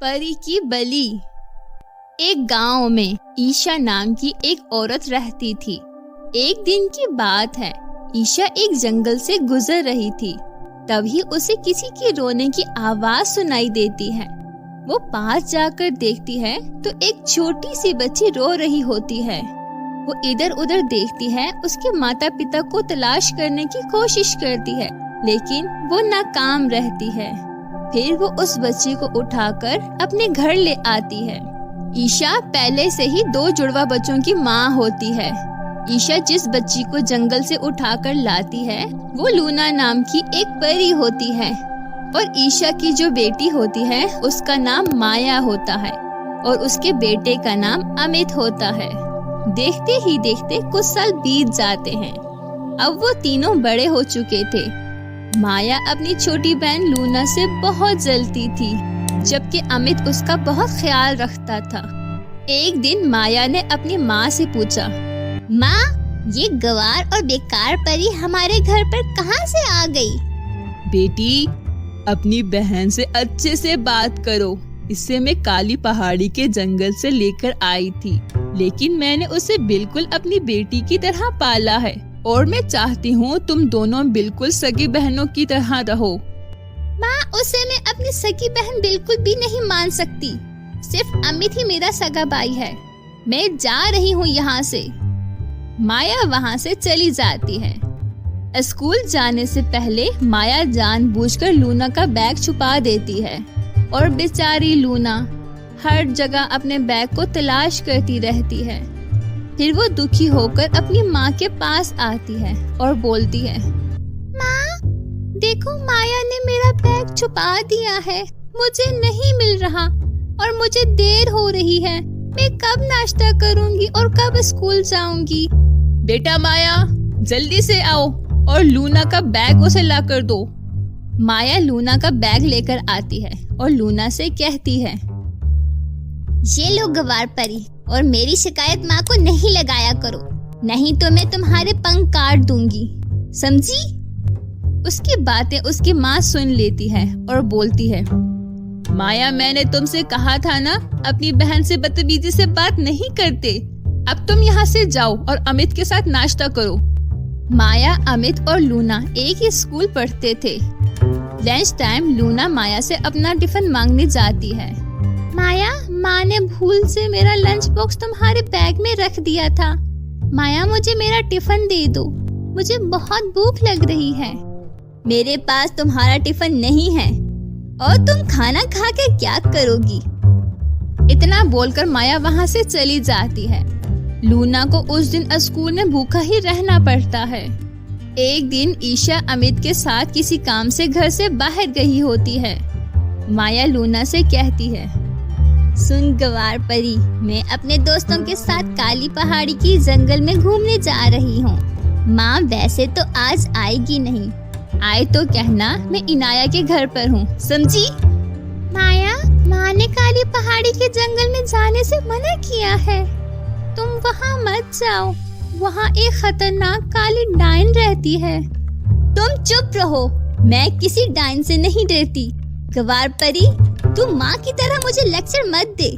परी की बलि। एक गांव में ईशा नाम की एक औरत रहती थी। एक दिन की बात है, ईशा एक जंगल से गुजर रही थी। तभी उसे किसी के रोने की आवाज सुनाई देती है। वो पास जाकर देखती है तो एक छोटी सी बच्ची रो रही होती है। वो इधर उधर देखती है, उसके माता पिता को तलाश करने की कोशिश करती है, लेकिन वो नाकाम रहती है। फिर वो उस बच्ची को उठाकर अपने घर ले आती है। ईशा पहले से ही 2 जुड़वा बच्चों की माँ होती है। ईशा जिस बच्ची को जंगल से उठाकर लाती है वो लूना नाम की एक परी होती है, और ईशा की जो बेटी होती है उसका नाम माया होता है, और उसके बेटे का नाम अमित होता है। देखते ही देखते कुछ साल बीत जाते हैं। अब वो तीनों बड़े हो चुके थे। माया अपनी छोटी बहन लूना से बहुत जलती थी, जबकि अमित उसका बहुत ख्याल रखता था। एक दिन माया ने अपनी माँ से पूछा, माँ, ये गवार और बेकार परी हमारे घर पर कहाँ से आ गई? बेटी, अपनी बहन से अच्छे से बात करो। इसे मैं काली पहाड़ी के जंगल से लेकर आई थी, लेकिन मैंने उसे बिल्कुल अपनी बेटी की तरह पाला है, और मैं चाहती हूँ तुम दोनों बिल्कुल सगी बहनों की तरह रहो। माँ, उसे मैं अपनी सगी बहन बिल्कुल भी नहीं मान सकती। सिर्फ अमित ही मेरा सगा भाई है। मैं जा रही हूँ यहाँ से। माया वहाँ से चली जाती है। स्कूल जाने से पहले माया जानबूझकर लूना का बैग छुपा देती है, और बेचारी लूना हर जगह अपने बैग को तलाश करती रहती है। फिर वो दुखी होकर अपनी माँ के पास आती है और बोलती है, माँ, देखो माया ने मेरा बैग छुपा दिया है। मुझे नहीं मिल रहा और मुझे देर हो रही है। मैं कब नाश्ता करूँगी और कब स्कूल जाऊँगी? बेटा माया, जल्दी से आओ और लूना का बैग उसे ला कर दो। माया लूना का बैग लेकर आती है और लूना से कहती है, ये लो गवार परी, और मेरी शिकायत माँ को नहीं लगाया करो, नहीं तो मैं तुम्हारे पंख काट दूंगी, समझी? उसकी बातें उसकी माँ सुन लेती है और बोलती है, माया, मैंने तुमसे कहा था ना, अपनी बहन से बदतमीजी से बात नहीं करते। अब तुम यहाँ से जाओ और अमित के साथ नाश्ता करो। माया, अमित और लूना एक ही स्कूल पढ़ते थे। लंच टाइम लूना माया से अपना टिफिन मांगने जाती है। माया, माँ ने भूल से मेरा लंच बॉक्स तुम्हारे बैग में रख दिया था। माया, मुझे मेरा टिफिन दे दो, मुझे बहुत भूख लग रही है। मेरे पास तुम्हारा टिफिन नहीं है, और तुम खाना खा के क्या करोगी? इतना बोलकर माया वहाँ से चली जाती है। लूना को उस दिन स्कूल में भूखा ही रहना पड़ता है। एक दिन ईशा अमित के साथ किसी काम से घर से बाहर गई होती है। माया लूना से कहती है, सुन गवार परी, मैं अपने दोस्तों के साथ काली पहाड़ी की जंगल में घूमने जा रही हूँ। माँ वैसे तो आज आएगी नहीं, आए तो कहना मैं इनाया के घर पर हूँ, समझी? माया, माँ ने काली पहाड़ी के जंगल में जाने से मना किया है। तुम वहाँ मत जाओ, वहाँ एक खतरनाक काली डायन रहती है। तुम चुप रहो, मैं किसी डायन से नहीं डरती। गवार परी, तू माँ की तरह मुझे लेक्चर मत दे।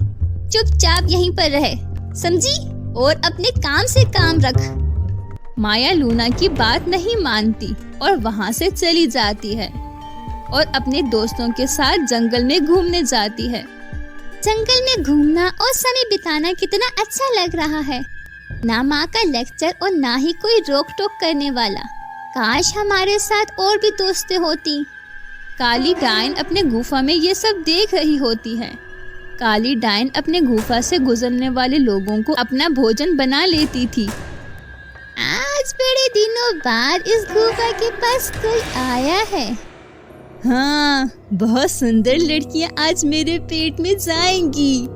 चुपचाप यहीं पर रहे, समझी? और अपने काम से काम रख। माया लूना की बात नहीं मानती और वहाँ से चली जाती है और अपने दोस्तों के साथ जंगल में घूमने जाती है। जंगल में घूमना और समय बिताना कितना अच्छा लग रहा है। ना माँ का लेक्चर और ना ही कोई रोक टोक करने वाला। काश हमारे साथ और भी दोस्तें होती। काली डायन अपने गुफा में ये सब देख रही होती है। काली डायन अपने गुफा से गुजरने वाले लोगों को अपना भोजन बना लेती थी। आज बड़े दिनों बाद इस गुफा के पास कोई आया है। हाँ, बहुत सुंदर लड़कियां आज मेरे पेट में जाएंगी।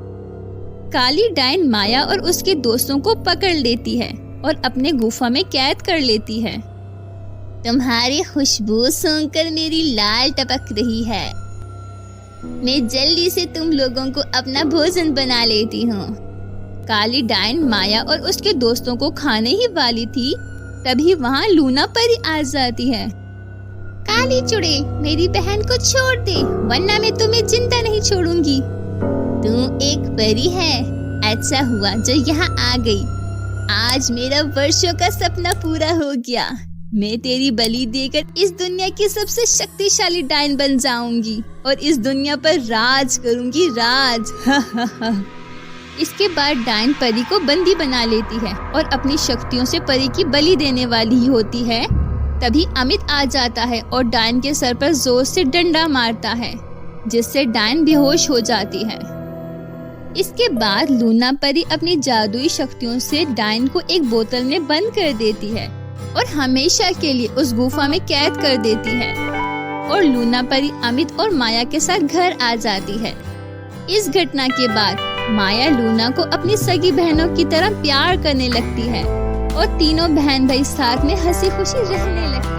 काली डायन माया और उसके दोस्तों को पकड़ लेती है और अपने गुफा में कैद कर लेती है। तुम्हारी खुशबू सूंघकर मेरी लाल टपक रही है। मैं जल्दी से तुम लोगों को अपना भोजन बना लेती हूँ। काली डायन माया और उसके दोस्तों को खाने ही वाली थी, तभी वहाँ लूना परी आ जाती है। काली चुड़ैल, मेरी बहन को छोड़ दे, वरना मैं तुम्हें जिंदा नहीं छोड़ूंगी। तू एक परी है। अच्छा हुआ जो यहाँ आ गई। आज मेरा वर्षों का सपना पूरा हो गया। मैं तेरी बलि देकर इस दुनिया की सबसे शक्तिशाली डायन बन जाऊंगी और इस दुनिया पर राज करूंगी, राज। इसके बाद डायन परी को बंदी बना लेती है और अपनी शक्तियों से परी की बलि देने वाली ही होती है। तभी अमित आ जाता है और डायन के सर पर जोर से डंडा मारता है, जिससे डायन बेहोश हो जाती है। इसके बाद लूना परी अपनी जादुई शक्तियों से डायन को एक बोतल में बंद कर देती है और हमेशा के लिए उस गुफा में कैद कर देती है। और लूना परी अमित और माया के साथ घर आ जाती है। इस घटना के बाद माया लूना को अपनी सगी बहनों की तरह प्यार करने लगती है और तीनों बहन भाई साथ में हंसी खुशी रहने लगती है।